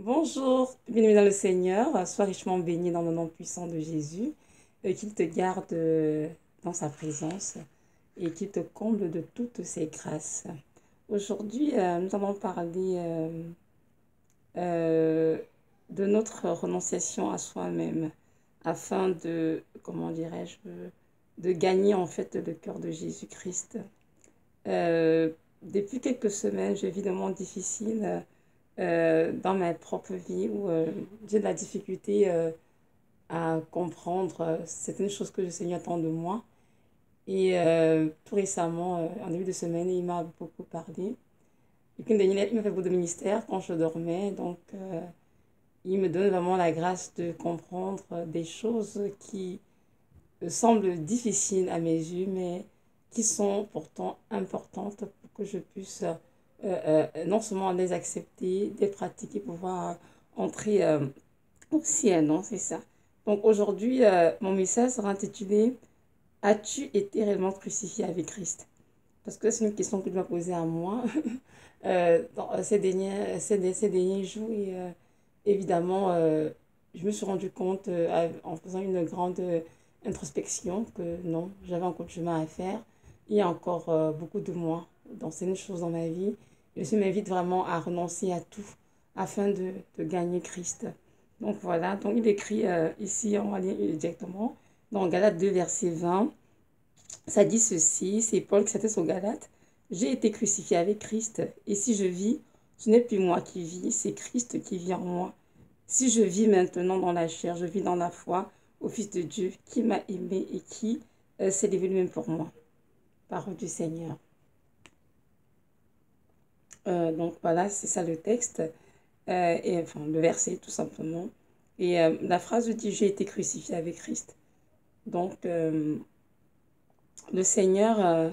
Bonjour, bienvenue dans le Seigneur. Sois richement béni dans le nom puissant de Jésus, qu'il te garde dans sa présence et qu'il te comble de toutes ses grâces. Aujourd'hui, nous allons parler euh, de notre renonciation à soi-même afin de, comment dirais-je, de gagner en fait le cœur de Jésus-Christ. Euh, Depuis quelques semaines, je vis des moments difficiles dans ma propre vie où j'ai de la difficulté à comprendre certaines choses que le Seigneur attend de moi. Et tout récemment, en début de semaine, il m'a beaucoup parlé. Et puis, il m'a fait beaucoup de ministère quand je dormais. Donc, il me donne vraiment la grâce de comprendre des choses qui semblent difficiles à mes yeux, mais qui sont pourtant importantes pour que je puisse non seulement les accepter, les pratiquer, pouvoir entrer au ciel, non, c'est ça. Donc aujourd'hui, mon message sera intitulé As-tu été réellement crucifié avec Christ? Parce que c'est une question que tu m'as posée à moi dans ces derniers jours. Et évidemment, je me suis rendu compte en faisant une grande introspection que non, j'avais encore du chemin à faire. Il y a encore beaucoup de moi dans certaines choses dans ma vie. Je m'invite vraiment à renoncer à tout afin de gagner Christ. Donc voilà, donc il écrit ici, on va lire directement, dans Galates 2, verset 20. Ça dit ceci, c'est Paul qui s'atteste aux Galates. J'ai été crucifié avec Christ, et si je vis, ce n'est plus moi qui vis, c'est Christ qui vit en moi. Si je vis maintenant dans la chair, je vis dans la foi au Fils de Dieu qui m'a aimé et qui s'est livré lui-même pour moi. Parole du Seigneur. Donc voilà, c'est ça le texte, et enfin le verset tout simplement. Et la phrase dit j'ai été crucifié avec Christ. Donc le Seigneur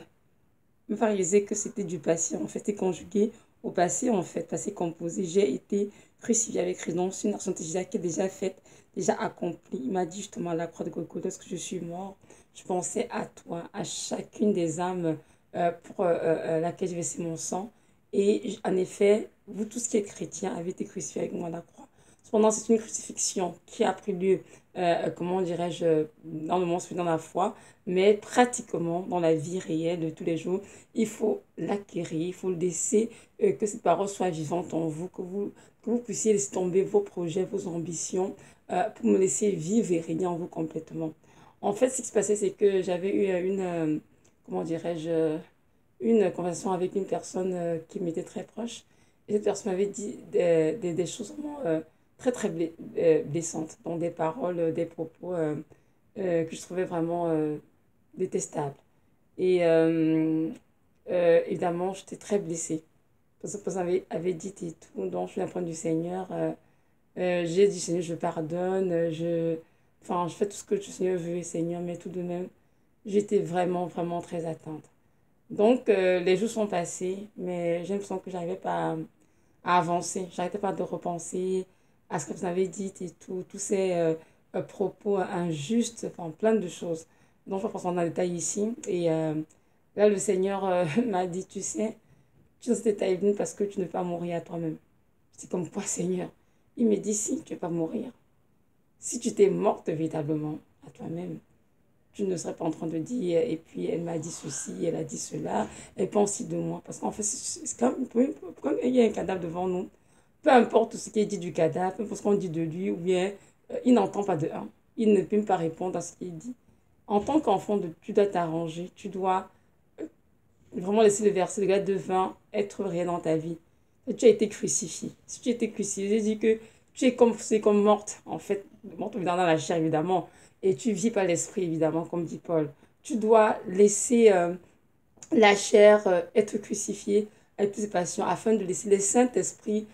me faire réaliser que c'était du passé, en fait, et conjugué au passé, en fait, passé composé. J'ai été crucifié avec Christ. Donc, c'est une action déjà qui est déjà faite, déjà accomplie. Il m'a dit justement à la croix de Golgotha, lorsque je suis mort, je pensais à toi, à chacune des âmes pour laquelle je versé mon sang. Et en effet, vous tous qui êtes chrétiens avez été crucifiés avec moi à la croix. Cependant, c'est une crucifixion qui a pris lieu, comment dirais-je, dans le monde, dans la foi, mais pratiquement dans la vie réelle de tous les jours. Il faut l'acquérir, il faut laisser que cette parole soit vivante en vous, que vous puissiez laisser tomber vos projets, vos ambitions, pour me laisser vivre et régner en vous complètement. En fait, ce qui se passait, c'est que j'avais eu comment dirais-je, une conversation avec une personne qui m'était très proche. Et cette personne m'avait dit des choses vraiment très, très blessantes, donc des paroles, des propos que je trouvais vraiment détestables. Et évidemment, j'étais très blessée. Parce que personne avait dit et tout. Donc, je suis la prendre du Seigneur. J'ai dit, Seigneur, je pardonne. Enfin, je fais tout ce que le Seigneur veut, Seigneur. Mais tout de même, j'étais vraiment, vraiment très atteinte. Donc, les jours sont passés. Mais j'ai l'impression que j'arrivais pas à avancer. J'arrêtais pas de repenser à ce que vous avez dit et tout. Tous ces propos injustes. Enfin, plein de choses. Donc, je vais pas passer en détail ici. Et là, le Seigneur m'a dit, tu sais, tu es dans cet état venu parce que tu ne veux pas mourir à toi-même. C'est comme quoi, Seigneur? Il me dit, si, tu ne veux pas mourir. Si tu t'es morte véritablement à toi-même, tu ne serais pas en train de dire, et puis elle m'a dit ceci, elle a dit cela, elle pense si de moi. Parce qu'en fait, c'est comme il y a un cadavre devant nous, peu importe ce qui est dit du cadavre, peu importe ce qu'on dit de lui, ou bien il n'entend pas de un. Il ne peut même pas répondre à ce qu'il dit. En tant qu'enfant, tu dois t'arranger, tu dois vraiment laisser le verset de Galate 2:20 être réel dans ta vie. Tu as été crucifié. Si tu as été crucifié, j'ai dit que c'est comme morte, en fait, morte évidemment dans la chair, évidemment, et tu vis par l'esprit, évidemment, comme dit Paul. Tu dois laisser la chair être crucifiée avec plus de passion afin de laisser le Saint-Esprit,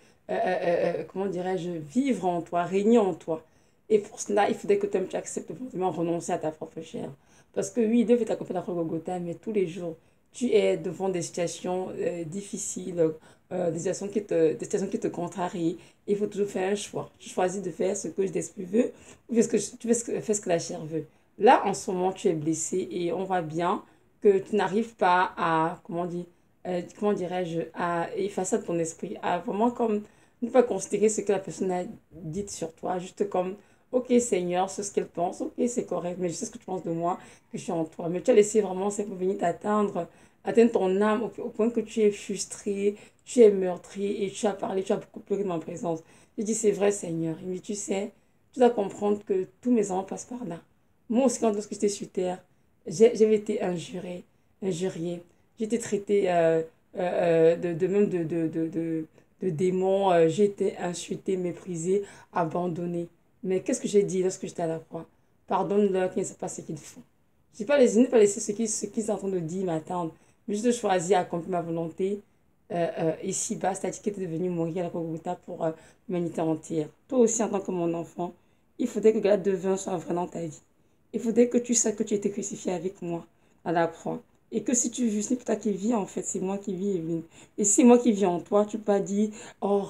comment dirais-je, vivre en toi, régner en toi. Et pour cela, il faudrait que tu acceptes de renoncer à ta propre chair. Parce que oui, Dieu veut t'accompagner à la Golgotha, mais tous les jours, tu es devant des situations difficiles, des situations qui te contrarient. Il faut toujours faire un choix. Tu choisis de faire ce que l'esprit veut ou tu fais ce que la chair veut. Là, en ce moment, tu es blessé et on voit bien que tu n'arrives pas à, comment dirais-je, à effacer de ton esprit, à vraiment comme Ne pas considérer ce que la personne a dit sur toi, juste comme, ok Seigneur, c'est ce qu'elle pense, ok c'est correct, mais je sais ce que tu penses de moi, que je suis en toi. Mais tu as laissé vraiment ça pour venir t'atteindre, atteindre ton âme au point que tu es frustré, tu es meurtri et tu as parlé, tu as beaucoup pleuré dans ma présence. Je dis, c'est vrai Seigneur. Il me dit, tu sais, tu dois comprendre que tous mes enfants passent par là. Moi aussi, quand lorsque j'étais sur terre, j'avais été injurée, injuriée. J'ai été traitée même de démons. J'ai été insultée, méprisée, abandonnée. Mais qu'est-ce que j'ai dit lorsque j'étais à la croix? Pardonne-leur qu'ils ne savent pas ce qu'ils font. Je n'ai pas laissé ce qu'ils sont en train de dire m'attendre. Mais juste choisi à accomplir ma volonté ici-bas, c'est-à-dire qu'il était devenu mourir à la Golgotha pour l'humanité entière. Toi aussi, en tant que mon enfant, il faudrait que la devin soit vrai dans ta vie. Il faudrait que tu saches que tu as été crucifié avec moi à la croix. Et que si tu vis, ce n'est pas toi qui vis en fait, c'est moi qui vis, Evelyne. Et si c'est moi qui vis en toi, tu peux pas dire, oh,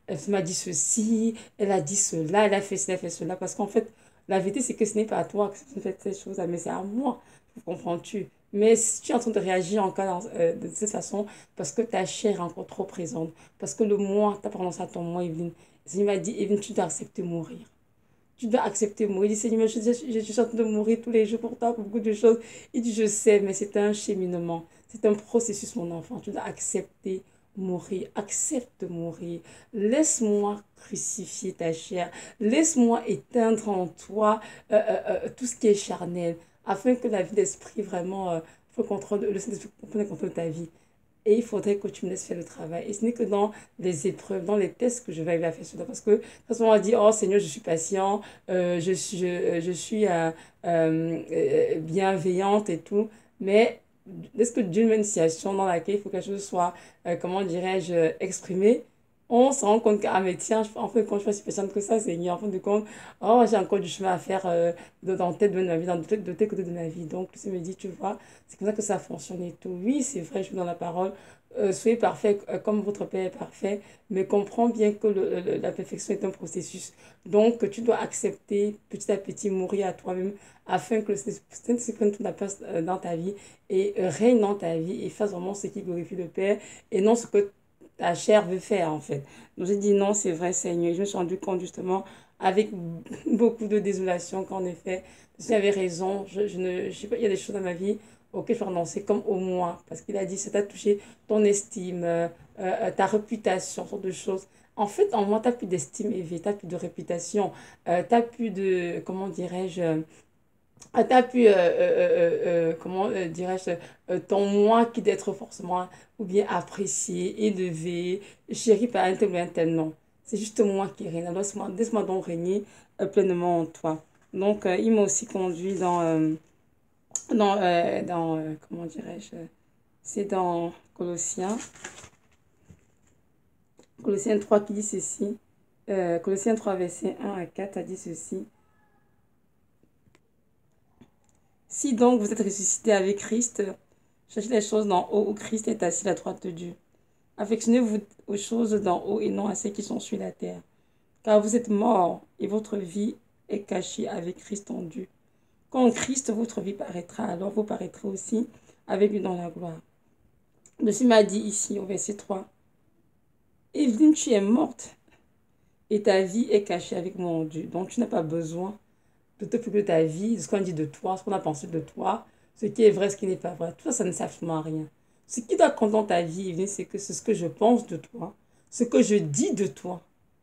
elle m'a dit ceci, elle a dit cela, elle a fait cela, elle a fait cela. Parce qu'en fait, la vérité, c'est que ce n'est pas à toi que tu fais ces choses-là, mais c'est à moi. Comprends-tu? Mais si tu es en train de réagir de cette façon, parce que ta chair est encore trop présente, parce que le moi, tu as prononcé à ton moi, Evelyne. Le Seigneur m'a dit, Evelyne, tu dois accepter mourir. Tu dois accepter de mourir. Il dit, Seigneur, je suis en train de mourir tous les jours pour toi, pour beaucoup de choses. Il dit, je sais, mais c'est un cheminement. C'est un processus, mon enfant. Tu dois accepter mourir. Accepte de mourir. Laisse-moi crucifier ta chair. Laisse-moi éteindre en toi tout ce qui est charnel, afin que la vie d'esprit vraiment le Saint-Esprit prenne le contrôle de ta vie. Et il faudrait que tu me laisses faire le travail. Et ce n'est que dans les épreuves, dans les tests que je vais arriver à faire cela. Parce que, de toute façon, on va dire, oh Seigneur, je suis patient, je suis bienveillante et tout. Mais est-ce que Dieu met une situation dans laquelle il faut que quelque chose soit, comment dirais-je, exprimé? On se rend compte que, ah, mais tiens, en fait, quand je suis pas si patiente que ça, Seigneur, en fin de compte, oh, j'ai encore du chemin à faire dans tel domaine de ma vie, de tel côté de ma vie. Donc, le Seigneur me dit, tu vois, c'est comme ça que ça fonctionne et tout. Oui, c'est vrai, je suis dans la parole. Soyez parfait comme votre Père est parfait, mais comprends bien que la perfection est un processus. Donc, tu dois accepter petit à petit, mourir à toi-même, afin que le Saint-Esprit prenne toute la place dans ta vie et règne dans ta vie et fasse vraiment ce qui glorifie le Père et non ce que ta chair veut faire, en fait. Donc, j'ai dit non, c'est vrai, Seigneur. Et je me suis rendu compte, justement, avec beaucoup de désolation, qu'en effet, j'avais raison. Je sais pas, il y a des choses dans ma vie auxquelles je peux renoncer, comme au moi. Parce qu'il a dit, ça t'a touché ton estime, ta réputation, ce genre de choses. En fait, en moi, tu n'as plus d'estime élevée, tu n'as plus de réputation, tu n'as plus de, comment dirais-je, t'as pu, comment dirais-je, ton moi qui d'être forcément ou bien apprécié, élevé, chéri par un tel ou un tel, non. C'est juste moi qui règne. Alors, laisse-moi donc régner pleinement en toi. Donc, il m'a aussi conduit comment dirais-je, c'est dans Colossiens 3 qui dit ceci. Colossiens 3 verset 1 à 4 a dit ceci. Si donc vous êtes ressuscité avec Christ, cherchez les choses d'en haut où Christ est assis à la droite de Dieu. Affectionnez-vous aux choses d'en haut et non à celles qui sont sur la terre. Car vous êtes morts et votre vie est cachée avec Christ en Dieu. Quand Christ, votre vie paraîtra, alors vous paraîtrez aussi avec lui dans la gloire. Le Seigneur m'a dit ici au verset 3, Evelyne, tu es morte et ta vie est cachée avec moi en Dieu. Donc tu n'as pas besoin de te préoccuper de ta vie, de ce qu'on dit de toi, ce qu'on a pensé de toi, ce qui est vrai, ce qui n'est pas vrai. Tout ça, ça ne sert absolument à rien. Ce qui doit compter dans ta vie, c'est que c'est ce que je pense de toi, ce que je dis de toi.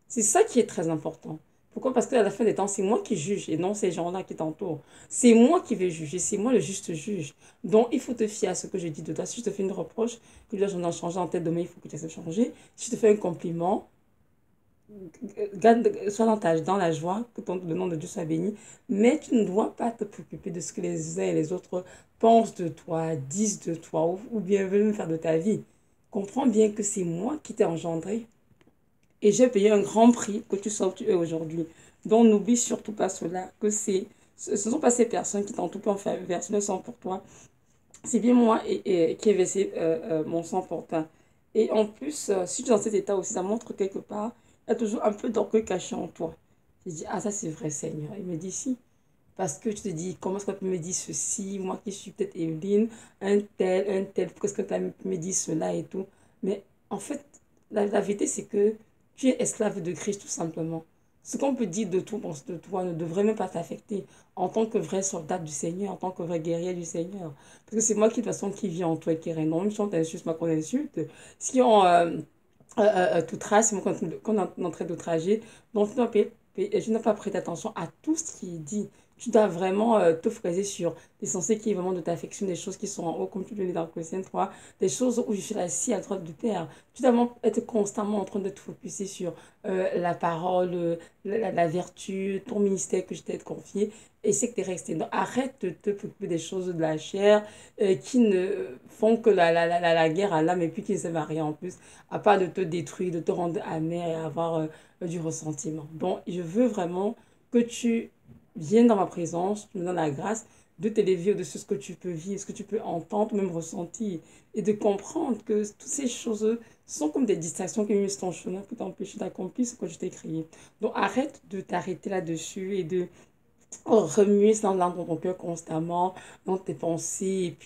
C'est ça qui est très important. Pourquoi? Parce qu'à la fin des temps, c'est moi qui juge et non ces gens-là qui t'entourent. C'est moi qui vais juger, c'est moi le juste juge. Donc, il faut te fier à ce que je dis de toi. Si je te fais une reproche, que je dois changer en tel domaine, il faut que tu aies changé. Si je te fais un compliment, sois dans la joie, que le nom de Dieu soit béni, mais tu ne dois pas te préoccuper de ce que les uns et les autres pensent de toi, disent de toi, ou bien veulent faire de ta vie. Comprends bien que c'est moi qui t'ai engendré et j'ai payé un grand prix que tu sois où tu es aujourd'hui. Donc n'oublie surtout pas cela, que ce ne sont pas ces personnes qui t'entourent en faire verser le sang pour toi, c'est bien moi qui ai versé mon sang pour toi. Et en plus, si tu es dans cet état aussi, ça montre quelque part, il y a toujours un peu d'orgueil caché en toi. Je dis, ah ça c'est vrai Seigneur. Il me dit si. Parce que tu te dis, comment est-ce qu'on peut me dire ceci, moi qui suis peut-être Evelyne, un tel, pourquoi est-ce que tu me dit cela et tout. Mais en fait, la vérité c'est que Tu es esclave de Christ tout simplement. Ce qu'on peut dire de tout, de toi ne devrait même pas t'affecter en tant que vrai soldat du Seigneur, en tant que vrai guerrier du Seigneur. Parce que c'est moi qui, de toute façon, qui vis en toi et qui règne. Non, même si on t'insulte, moi qu'on insulte. Si on tout trace, c'est moi qu'on est en train d'outrager. Donc, je n'ai pas prêté attention à tout ce qui est dit. Tu dois vraiment te focaliser sur l'essentiel qui est vraiment de ta affection, des choses qui sont en haut, comme tu le dis dans Colossiens 3, des choses où je suis assis à droite du Père. Tu dois vraiment être constamment en train de te focuser sur la parole, la vertu, ton ministère que je t'ai confié, et c'est que tu es resté. Donc, arrête de te préoccuper des choses de la chair qui ne font que la guerre à l'âme et puis qui ne servent à rien en plus, à part de te détruire, de te rendre amer et avoir du ressentiment. Donc, je veux vraiment que tu viennes dans ma présence, tu me donnes la grâce de t'élever au-dessus de ce que tu peux vivre, ce que tu peux entendre, même ressentir, et de comprendre que toutes ces choses sont comme des distractions qui mis ton chemin pour t'empêcher d'accomplir ce que je t'ai créé. Donc arrête de t'arrêter là-dessus et de remuer dans ton cœur constamment, dans tes pensées,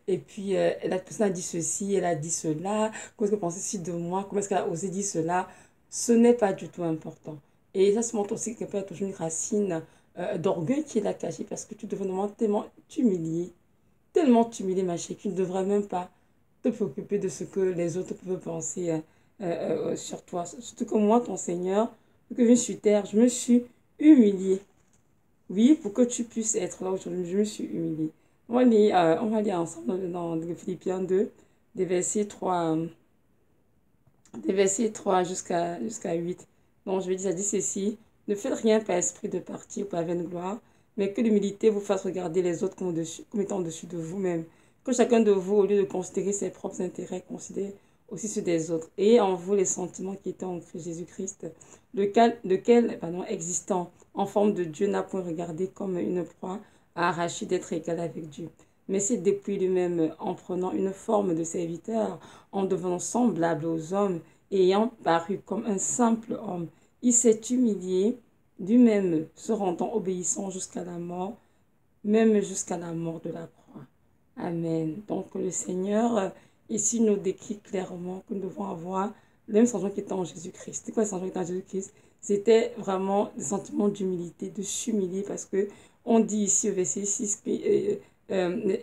la personne a dit ceci, elle a dit cela, comment est-ce qu'elle pensait ci de moi, comment est-ce qu'elle a osé dire cela, ce n'est pas du tout important. Et ça se montre aussi que peut être toujours une racine d'orgueil qui est là cachée parce que tu devrais vraiment tellement t'humilier, ma chérie, tu ne devrais même pas te préoccuper de ce que les autres peuvent penser sur toi. Surtout que moi, ton Seigneur, que je suis terre, je me suis humiliée. Oui, pour que tu puisses être là aujourd'hui, je me suis humiliée. On va lire ensemble dans Philippiens 2, des versets 3, des versets 3 jusqu'à 8. Donc, je vais dire, ça dit ceci. Ne faites rien par esprit de parti ou par vaine gloire, mais que l'humilité vous fasse regarder les autres comme étant au-dessus de vous-même. Que chacun de vous, au lieu de considérer ses propres intérêts, considère aussi ceux des autres. Et en vous les sentiments qui étaient en Christ Jésus-Christ, existant en forme de Dieu, n'a point regardé comme une proie à arracher d'être égal avec Dieu. Mais c'est depuis lui-même, en prenant une forme de serviteur, en devenant semblable aux hommes, et ayant paru comme un simple homme, il s'est humilié, lui-même se rendant obéissant jusqu'à la mort, même jusqu'à la mort de la croix. Amen. Donc le Seigneur, ici, nous décrit clairement que nous devons avoir le même sentiment qui était en Jésus-Christ. C'était quoi le sentiment qui était en Jésus-Christ? C'était vraiment des sentiments d'humilité, de s'humilier, parce que on dit ici au verset 6 que,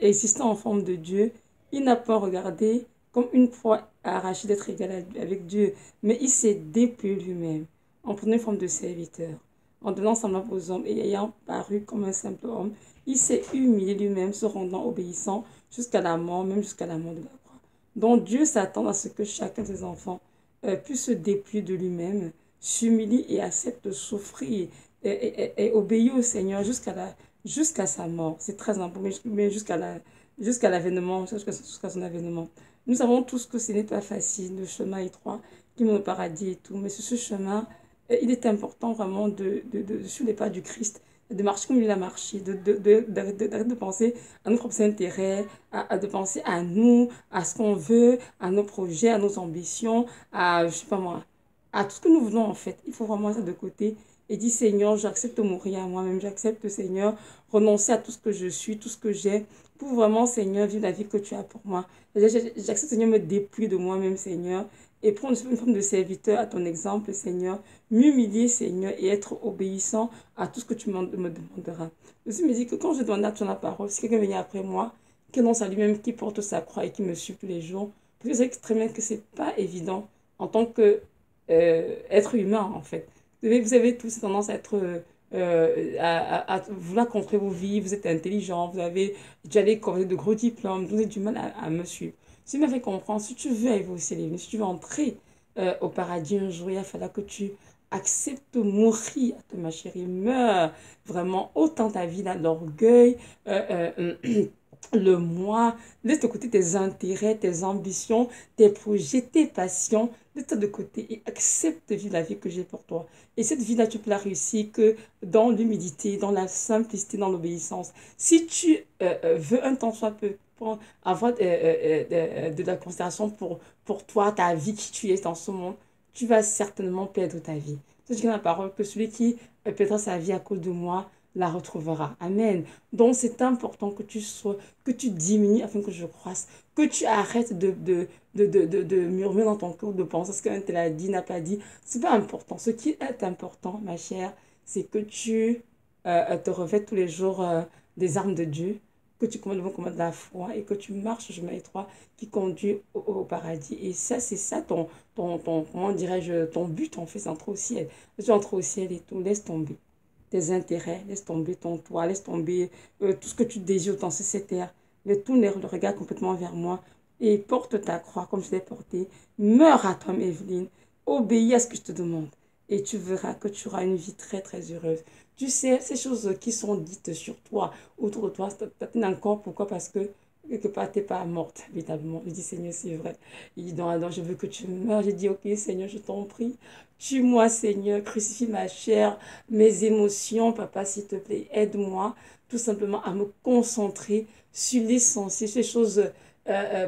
existant en forme de Dieu, il n'a pas regardé comme une proie arrachée d'être égal avec Dieu, mais il s'est dépouillé lui-même, en prenant une forme de serviteur, en donnant semblable aux hommes et ayant paru comme un simple homme, il s'est humilié lui-même, se rendant obéissant jusqu'à la mort, même jusqu'à la mort de la croix. Donc Dieu s'attend à ce que chacun de ses enfants puisse se dépouiller de lui-même, s'humilie et accepte de souffrir et obéir au Seigneur jusqu'à sa mort. C'est très important, mais jusqu'à l'avènement, jusqu'à son avènement. Nous savons tous que ce n'est pas facile, le chemin étroit qui mène au paradis et tout, mais sur ce chemin, il est important vraiment de suivre les pas du Christ, de marcher comme il a marché, d'arrêter de penser à nos propres intérêts, de penser à nous, à ce qu'on veut, à nos projets, à nos ambitions, à, je sais pas moi, à tout ce que nous voulons en fait. Il faut vraiment ça de côté et dire Seigneur, j'accepte de mourir à moi-même, j'accepte Seigneur, renoncer à tout ce que je suis, tout ce que j'ai, pour vraiment Seigneur vivre la vie que tu as pour moi. J'accepte Seigneur me dépouiller de moi-même Seigneur et prendre une forme de serviteur à ton exemple Seigneur, m'humilier Seigneur et être obéissant à tout ce que tu me demanderas. Aussi me dit que quand je donne à ton parole, si quelqu'un vient après moi, qu'il renonce à lui-même, qui porte sa croix et qui me suit tous les jours, parce que c'est très bien que c'est pas évident en tant que être humain en fait. Vous avez tous tendance à être à vouloir construire vos vies, vous êtes intelligent, vous avez déjà de gros diplômes, vous avez du mal à me suivre. Ce qui m'a fait comprendre, si tu veux arriver au ciel, si tu veux entrer au paradis un jour, il va falloir que tu acceptes de mourir, ma chérie, meurs vraiment autant ta vie, là, l'orgueil, le moi, laisse de côté tes intérêts, tes ambitions, tes projets, tes passions, laisse-toi de côté et accepte de vivre la vie que j'ai pour toi. Et cette vie-là, tu peux la réussir que dans l'humilité, dans la simplicité, dans l'obéissance. Si tu veux un temps soit peu avoir de la considération pour toi, ta vie, qui tu es dans ce monde, tu vas certainement perdre ta vie. C'est la parole que celui qui perdra sa vie à cause de moi la retrouvera. Amen. Donc, c'est important que tu sois, que tu diminues afin que je croisse, que tu arrêtes de murmurer dans ton cœur, de penser ce qu'un tel a dit, n'a pas dit. C'est pas important. Ce qui est important, ma chère, c'est que tu te revêtes tous les jours des armes de Dieu, que tu commandes le bon combat de la foi et que tu marches au chemin étroit qui conduit au paradis. Et ça, c'est ça comment dirais-je, ton but en fait, c'est entrer au ciel. Tu entres au ciel et tout, laisse tomber tes intérêts, laisse tomber ton toit, laisse tomber tout ce que tu désires dans cette terre. Tourne le regard complètement vers moi et porte ta croix comme je l'ai portée. Meurs à toi, Evelyne. Obéis à ce que je te demande. Et tu verras que tu auras une vie très, très heureuse. Tu sais, ces choses qui sont dites sur toi, autour de toi, ça t'atteint encore. Pourquoi? Parce que quelque part, tu n'es pas morte, véritablement. Je dis, Seigneur, c'est vrai. Il dit, non, alors, je veux que tu meurs. J'ai dit, ok, Seigneur, je t'en prie. Tue-moi, Seigneur. Crucifie ma chair, mes émotions. Papa, s'il te plaît, aide-moi tout simplement à me concentrer sur l'essentiel, sur les choses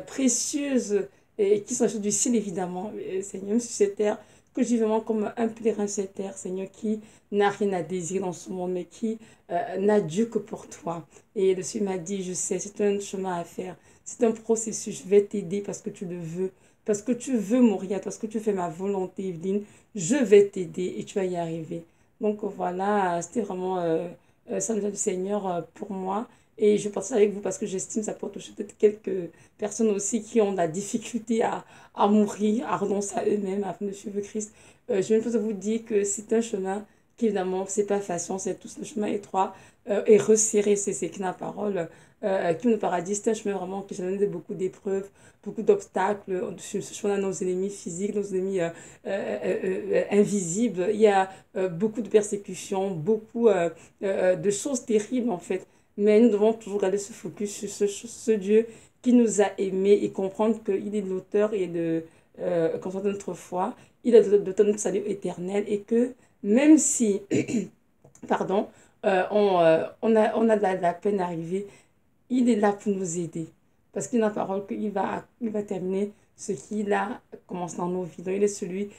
précieuses et qui sont les choses du ciel, évidemment, Seigneur, même sur cette terre, que je vis vraiment comme un pèlerin sur cette terre, Seigneur, qui n'a rien à désirer dans ce monde, mais qui n'a Dieu que pour toi. Et le Seigneur m'a dit, je sais, c'est un chemin à faire, c'est un processus, je vais t'aider parce que tu le veux, parce que tu veux mourir, parce que tu fais ma volonté, Evelyne, je vais t'aider et tu vas y arriver. Donc voilà, c'était vraiment ça nous vient du Seigneur pour moi. Et je partage avec vous parce que j'estime que ça peut toucher peut-être quelques personnes aussi qui ont de la difficulté à mourir, à renoncer à eux-mêmes afin de suivre Christ. Je viens de vous dire que c'est un chemin qui, évidemment, c'est pas facile, c'est tout un chemin étroit et resserré, c'est que la parole. Qui nous paradis, c'est un chemin vraiment qui jalonne de beaucoup d'épreuves, beaucoup d'obstacles. Sur ce chemin, nos ennemis physiques, nos ennemis invisibles. Il y a beaucoup de persécutions, beaucoup de choses terribles en fait. Mais nous devons toujours garder ce focus sur ce Dieu qui nous a aimés et comprendre qu'il est l'auteur et de notre foi. Il est l'auteur de notre salut éternel et que même si, pardon, on a de la peine à arriver, il est là pour nous aider. Parce qu'il a la parole qu'il va terminer ce qu'il a commencé dans nos vies. Donc, il est celui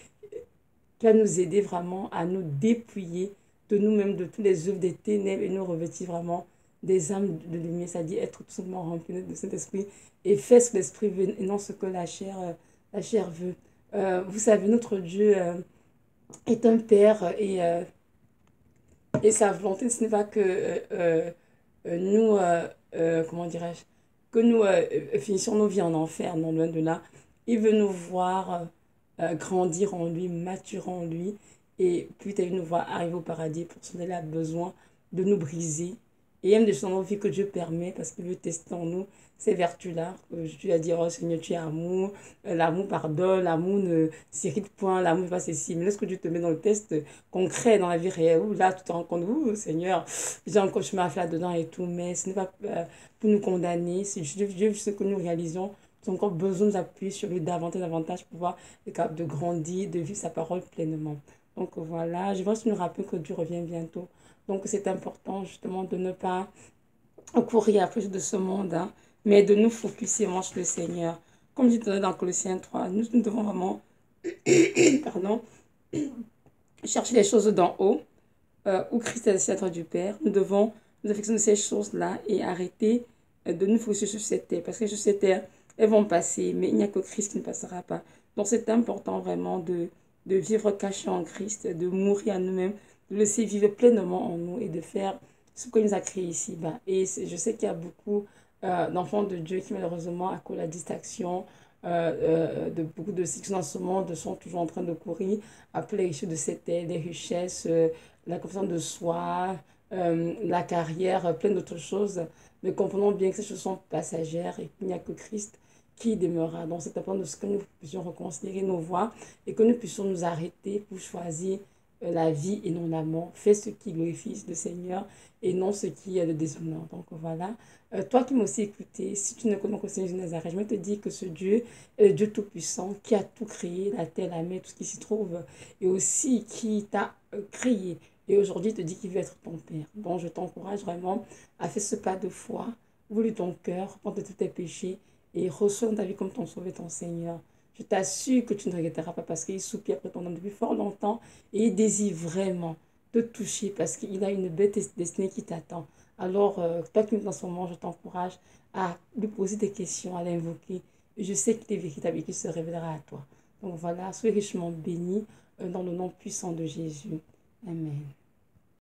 qui va nous aider vraiment à nous dépouiller de nous-mêmes, de toutes les œuvres des ténèbres et nous revêtir vraiment des âmes de lumière, c'est-à-dire être tout simplement rempli de cet esprit et faire ce que l'esprit veut et non ce que la chair veut. Vous savez, notre Dieu est un Père et sa volonté, ce n'est pas que nous, comment dirais-je, que nous finissions nos vies en enfer, non, loin de là. Il veut nous voir grandir en lui, maturer en lui, et puis il nous voir arriver au paradis. Pour cela, il a besoin de nous briser. Et il y a des choses dans nos vies que Dieu permet parce qu'il veut tester en nous ces vertus-là. Dieu a dit, oh Seigneur, tu es amour, l'amour pardonne, l'amour ne s'irrite point, l'amour n'est pas ceci. Mais lorsque Dieu te met dans le test concret, dans la vie réelle, où là, tu te rends compte, ouh, Seigneur, j'ai encore chemin à faire là-dedans et tout, mais ce n'est pas pour nous condamner. C'est Dieu, ce que nous réalisons. Nous avons encore besoin de nous appuyer sur lui davantage, davantage pour pouvoir être capable de grandir, de vivre sa parole pleinement. Donc voilà, je veux juste nous rappeler que Dieu revient bientôt. Donc c'est important justement de ne pas courir après de ce monde, hein, mais de nous focuser vraiment sur le Seigneur. Comme dit dans Colossiens 3, nous devons vraiment pardon, chercher les choses d'en haut, où Christ est le centre du Père. Nous devons nous affectionner ces choses-là et arrêter de nous focaliser sur cette terre. Parce que sur cette terre, elles vont passer, mais il n'y a que Christ qui ne passera pas. Donc c'est important vraiment de vivre caché en Christ, de mourir à nous-mêmes, de laisser vivre pleinement en nous et de faire ce qu'il nous a créé ici-bas. Et je sais qu'il y a beaucoup d'enfants de Dieu qui malheureusement, à cause de la distraction, de beaucoup de ceux qui sont dans ce monde sont toujours en train de courir après les richesses de cette terre, les richesses, la confiance de soi, la carrière, plein d'autres choses. Mais comprenons bien que ces choses sont passagères et qu'il n'y a que Christ qui demeurera. Donc c'est important de ce que nous puissions reconsidérer nos voies et que nous puissions nous arrêter pour choisir la vie et non la mort. Fais ce qui glorifie le Seigneur et non ce qui est le déshonneur. Donc voilà. Toi qui m'as aussi écouté, si tu ne connais pas le Seigneur de Nazareth, je vais te dire que ce Dieu est le Dieu Tout-Puissant qui a tout créé, la terre, la mer, tout ce qui s'y trouve, et aussi qui t'a créé. Et aujourd'hui, il te dit qu'il veut être ton Père. Donc je t'encourage vraiment à faire ce pas de foi, ouvre ton cœur, prends de tous tes péchés et reçois dans ta vie comme ton Sauveur, ton Seigneur. Je t'assure que tu ne regretteras pas parce qu'il soupire après ton nom depuis fort longtemps et il désire vraiment te toucher parce qu'il a une belle destinée qui t'attend. Alors, toi qui es dans ce moment, je t'encourage à lui poser des questions, à l'invoquer. Je sais qu'il est véritable et qu'il se révélera à toi. Donc voilà, sois richement béni dans le nom puissant de Jésus. Amen.